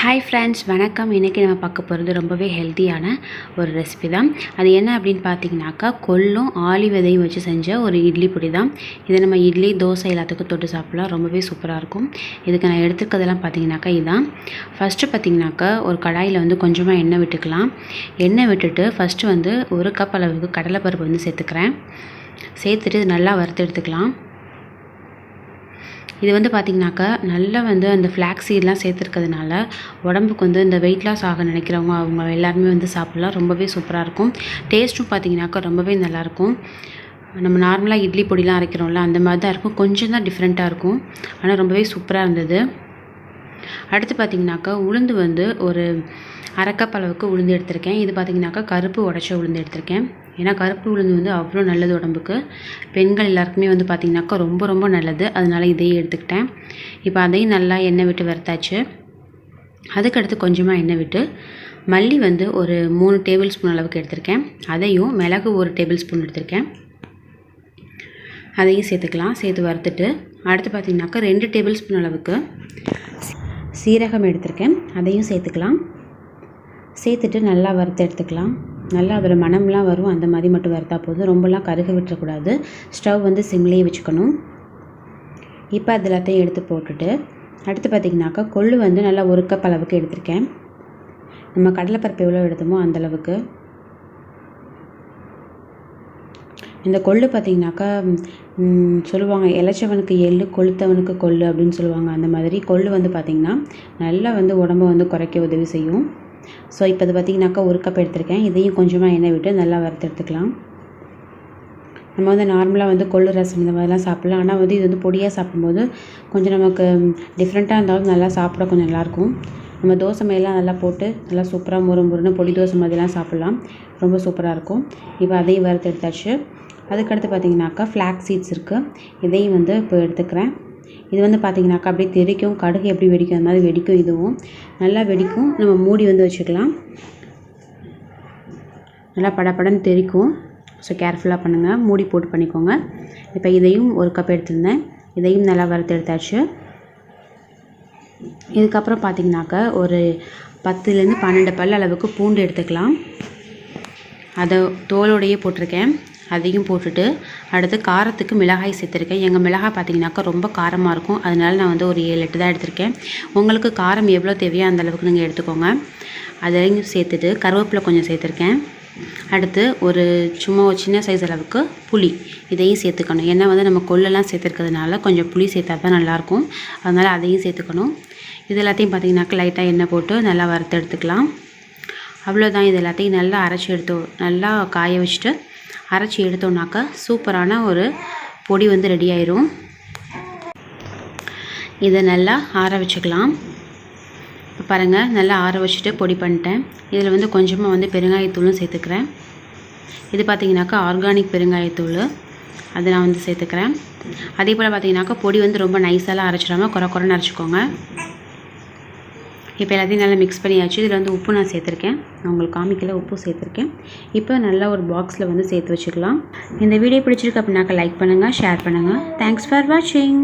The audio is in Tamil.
ஹாய் ஃப்ரெண்ட்ஸ், வணக்கம். இன்றைக்கி நம்ம பார்க்க போகிறது ரொம்பவே ஹெல்த்தியான ஒரு ரெசிபி தான். அது என்ன அப்படின்னு பார்த்தீங்கன்னாக்கா, கொள்ளும் ஆளி விதையும் வச்சு செஞ்ச ஒரு இட்லி பொடி தான். இதை நம்ம இட்லி, தோசை எல்லாத்துக்கும் தொட்டு சாப்பிட்லாம். ரொம்பவே சூப்பராக இருக்கும். இதுக்கு நான் எடுத்துக்கிறதெல்லாம் பார்த்தீங்கன்னாக்கா இதுதான். ஃபஸ்ட்டு பார்த்தீங்கன்னாக்கா, ஒரு கடாயில் வந்து கொஞ்சமாக எண்ணெய் விட்டுக்கலாம். எண்ணெய் விட்டுட்டு ஃபஸ்ட்டு வந்து 1 கப் அளவுக்கு கடலைப்பருப்பு வந்து சேர்த்துக்கிறேன். சேர்த்துட்டு நல்லா வறுத்து எடுத்துக்கலாம். இது வந்து பார்த்திங்கனாக்கா நல்லா வந்து அந்த ஃப்ளாக்ஸ் சீட்லாம் சேர்த்துருக்கிறதுனால உடம்புக்கு வந்து இந்த வெயிட் லாஸ் ஆக நினைக்கிறவங்க அவங்க எல்லாருமே வந்து சாப்பிட்லாம். ரொம்பவே சூப்பராக இருக்கும். டேஸ்ட்டும் பார்த்திங்கனாக்கா ரொம்பவே நல்லாயிருக்கும். நம்ம நார்மலாக இட்லி பொடிலாம் அரைக்கிறோம்ல, அந்த மாதிரி தான் இருக்கும். கொஞ்சம் தான் டிஃப்ரெண்ட்டாக இருக்கும். ஆனால் ரொம்பவே சூப்பராக இருந்தது. அடுத்து பார்த்திங்கனாக்கா உளுந்து வந்து ஒரு 1/2 கப் அளவுக்கு உளுந்து எடுத்திருக்கேன். இது பார்த்திங்கனாக்கா கருப்பு உடைச்ச உளுந்து எடுத்திருக்கேன். ஏன்னா கருப்பு உளுந்து வந்து அவ்வளோ நல்லது உடம்புக்கு. பெண்கள் எல்லாருக்குமே வந்து பார்த்திங்கனாக்கா ரொம்ப ரொம்ப நல்லது. அதனால் இதையும் எடுத்துக்கிட்டேன். இப்போ அதையும் நல்லா எண்ணெய் விட்டு வறுத்தாச்சு. அதுக்கடுத்து கொஞ்சமாக எண்ணெய் விட்டு மல்லி வந்து ஒரு 3 டேபிள் ஸ்பூன் அளவுக்கு எடுத்திருக்கேன். அதையும் மிளகு 1 டேபிள் ஸ்பூன் எடுத்திருக்கேன். அதையும் சேர்த்துக்கலாம். சேர்த்து வறுத்துட்டு அடுத்து பார்த்திங்கனாக்கா 2 டேபிள் ஸ்பூன் அளவுக்கு சீரகம் எடுத்திருக்கேன். அதையும் சேர்த்துக்கலாம். சேர்த்துட்டு நல்லா வறுத்து எடுத்துக்கலாம். நல்லா அதோட மணம்லாம் வரும். அந்த மாதிரி மட்டும் வறுத்தா போதும். ரொம்பலாம் கருக விட்டுறக்கூடாது. ஸ்டவ் வந்து சிம்லேயே வச்சுக்கணும். இப்போ அது எல்லாத்தையும் எடுத்து போட்டுட்டு அடுத்து பார்த்திங்கனாக்கா கொள்ளு வந்து நல்லா 1 கப் அளவுக்கு எடுத்திருக்கேன். நம்ம கடலைப்பருப்பு எவ்வளோ எடுத்தோமோ அந்தளவுக்கு. இந்த கொள்ளு பார்த்திங்கனாக்கா சொல்லுவாங்க, இளைச்சவனுக்கு எள்ளு கொளுத்தவனுக்கு கொள்ளு அப்படின்னு சொல்லுவாங்க. அந்த மாதிரி கொள்ளு வந்து பார்த்திங்கன்னா நல்லா வந்து உடம்பை வந்து குறைக்க உதவி செய்யும். ஸோ இப்போ இது பார்த்திங்கனாக்கா 1 கப் எடுத்திருக்கேன். இதையும் கொஞ்சமாக எண்ணெய் விட்டு நல்லா வறுத்து எடுத்துக்கலாம். நம்ம வந்து நார்மலாக வந்து கொள்ளு ரசம் இந்த மாதிரிலாம் சாப்பிட்லாம். ஆனால் வந்து இது வந்து பொடியாக சாப்பிடும்போது கொஞ்சம் நமக்கு டிஃப்ரெண்ட்டாக இருந்தாலும் நல்லா சாப்பிட கொஞ்சம் நல்லாயிருக்கும். நம்ம தோசை மாதிரிலாம் நல்லா போட்டு நல்லா சூப்பராக முறுன்னு பொடி தோசை மாதிரிலாம் சாப்பிட்லாம். ரொம்ப சூப்பராக இருக்கும். இப்போ அதையும் வறுத்து எடுத்தாச்சு. அதுக்கடுத்து பார்த்திங்கனாக்கா ஃப்ளாக்ஸ் சீட்ஸ் இருக்குது. இதையும் வந்து இப்போ எடுத்துக்கிறேன். இது வந்து பார்த்திங்கனாக்கா அப்படியே தெரிக்கும். கடுகு எப்படி வெடிக்கும் அந்த மாதிரி வெடிக்கும். இதுவும் நல்லா வெடிக்கும். நம்ம மூடி வந்து வச்சுக்கலாம். நல்லா படப்படன்னு தெரிக்கும். ஸோ கேர்ஃபுல்லாக பண்ணுங்கள். மூடி போட்டு பண்ணிக்கோங்க. இப்போ இதையும் 1 கப் எடுத்துருந்தேன். இதையும் நல்லா வறுத்து எடுத்தாச்சு. இதுக்கப்புறம் பார்த்திங்கனாக்கா ஒரு 10லேருந்து 12 பல் அளவுக்கு பூண்டு எடுத்துக்கலாம். அதை தோலோடையே போட்டிருக்கேன். அதையும் போட்டுட்டு அடுத்து காரத்துக்கு மிளகாய் சேர்த்துருக்கேன். எங்கள் மிளகாய் பார்த்திங்கனாக்கா ரொம்ப காரமாக இருக்கும். அதனால நான் வந்து ஒரு 7-8 தான் எடுத்திருக்கேன். உங்களுக்கு காரம் எவ்வளோ தேவையோ அந்த அளவுக்கு நீங்கள் எடுத்துக்கோங்க. அதையும் சேர்த்துட்டு கருவேப்பிலை கொஞ்சம் சேர்த்துருக்கேன். அடுத்து ஒரு சும்மா ஒரு சின்ன சைஸ் அளவுக்கு புளி இதையும் சேர்த்துக்கணும். ஏன்னா வந்து நம்ம கொள்ளெல்லாம் சேர்த்துருக்கிறதுனால கொஞ்சம் புளி சேர்த்தா தான் நல்லாயிருக்கும். அதனால் அதையும் சேர்த்துக்கணும். இது எல்லாத்தையும் பார்த்திங்கனாக்கா லைட்டாக எண்ணெய் போட்டு நல்லா வறுத்து எடுத்துக்கலாம். அவ்வளோதான். இது எல்லாத்தையும் நல்லா நல்லா காய வச்சுட்டு அரைச்சி எடுத்தோம்னாக்கா சூப்பரான ஒரு பொடி வந்து ரெடி ஆயிரும். இதை நல்லா ஆற வச்சுக்கலாம். இப்போ பாருங்கள், நல்லா ஆற வச்சுட்டு பொடி பண்ணிட்டேன். இதில் வந்து கொஞ்சமாக வந்து பெருங்காயத்தூளும் சேர்த்துக்கிறேன். இது பார்த்திங்கனாக்கா ஆர்கானிக் பெருங்காயத்தூள், அதை நான் வந்து சேர்த்துக்கிறேன். அதே போல் பார்த்திங்கனாக்கா பொடி வந்து ரொம்ப நைஸாலாம் அரைச்சிடாமல் குறைன்னு அரைச்சிக்கோங்க. இப்போ எல்லாத்தையும் நல்லா மிக்ஸ் பண்ணியாச்சு. இதில் வந்து உப்பு நான் சேர்த்துருக்கேன். நான் உங்களுக்கு காமிக்கல, உப்பு சேர்த்துருக்கேன். இப்போ நல்லா ஒரு பாக்ஸில் வந்து சேர்த்து வச்சுக்கலாம். இந்த வீடியோ பிடிச்சிருக்கு அப்படின்னாக்கா லைக் பண்ணுங்கள், ஷேர் பண்ணுங்கள். தேங்க்ஸ் ஃபார் வாட்சிங்.